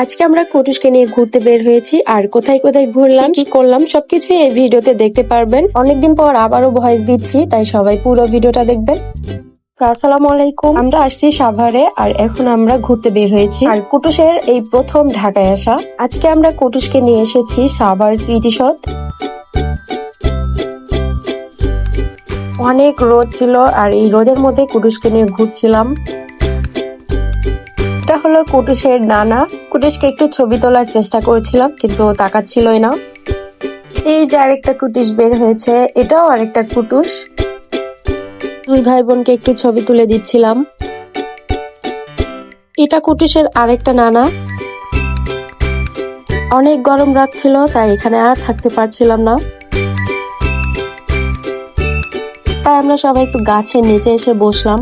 আজকে আমরা কুটুসকে নিয়ে ঘুরতে বের হয়েছি, আর কোথায় কোথায় ঘুরলাম, কি করলাম সবকিছু এই ভিডিওতে দেখতে পারবেন। অনেকদিন পর আবারও ভয়েস দিচ্ছি, তাই সবাই পুরো ভিডিওটা দেখবেন। আসসালামু আলাইকুম। আমরা আসছি সাভারে, আর এখন আমরা ঘুরতে বের হয়েছি। আর কুটুসের এই প্রথম ঢাকায় আসা। আজকে আমরা কুটুসকে নিয়ে এসেছি সাভার স্মৃতিসৌধ। অনেক রোদ ছিল, আর এই রোদের মধ্যে কুটুসকে নিয়ে ঘুরছিলাম। এটা হলো কুটুসের নানা। কুটুসকে একটু ছবি তোলার চেষ্টা করেছিলাম, কিন্তু তাকাচ্ছিলই না। এই যে আরেকটা কুটুস বের হয়েছে, এটাও আরেকটা কুটুস। দুই ভাই বোনকে একটু ছবি তুলে দিচ্ছিলাম। এটা কুটুসের আরেকটা নানা। অনেক গরম লাগছিল, তাই এখানে আর থাকতে পারছিলাম না, তাই আমরা সবাই একটু গাছের নিচে এসে বসলাম।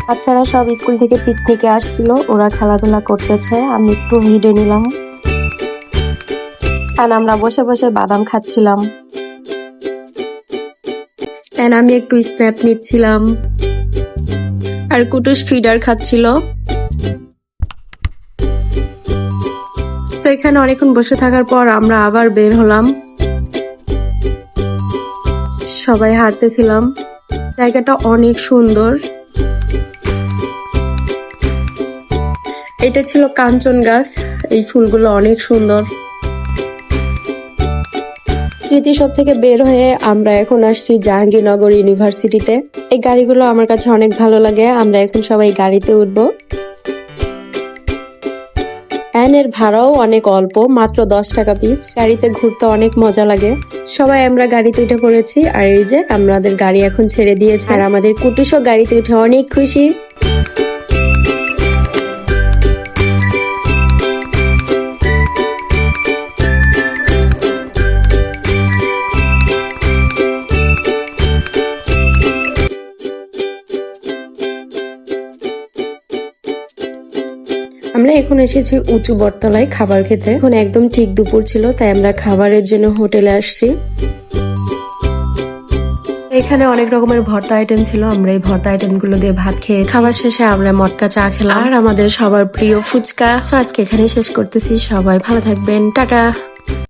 বাচ্চারা সব স্কুল থেকে পিকনিকে আসছিল, ওরা খেলাধুলা করতেছে, আমি একটু ভিডিও নিলাম। আর আমরা বসে বসে বাদাম খাচ্ছিলাম, আমি একটু স্ন্যাপ নিচ্ছিলাম, আর কুটুস ফিডার খাচ্ছিল। তো এখানে অনেকক্ষণ বসে থাকার পর আমরা আবার বের হলাম। সবাই হাঁটতেছিলাম। জায়গাটা অনেক সুন্দর। এটা ছিল কাঞ্চন গাছ। এই ফুলগুলো অনেক সুন্দর। স্মৃতিসৌধ থেকে বের হয়ে আমরা এখন আসছি জাহাঙ্গীরনগর ইউনিভার্সিটিতে। এই গাড়িগুলো আমার কাছে অনেক ভালো লাগে। আমরা এখন সবাই গাড়িতে উঠবো। এর ভাড়াও অনেক অল্প, মাত্র 10 টাকা পিচ। গাড়িতে ঘুরতে অনেক মজা লাগে। সবাই আমরা গাড়িতে উঠে পড়েছি, আর এই যে আমাদের গাড়ি এখন ছেড়ে দিয়েছে, আর আমাদের কুটুসও গাড়িতে উঠে অনেক খুশি। আমরা এখন এসেছি উঁচু বটতলায় খাবার খেতে। এখন একদম ঠিক দুপুর ছিল, তাই আমরা খাবারের জন্য হোটেলে আসছি। এখানে অনেক রকমের ভর্তা আইটেম ছিল। আমরা এই ভর্তা আইটেম গুলো দিয়ে ভাত খেয়ে খাবার শেষে আমরা মটকা চা খেলাম, আর আমাদের সবার প্রিয় ফুচকা। আজকে এখানেই শেষ করতেছি। সবাই ভালো থাকবেন, টাটা।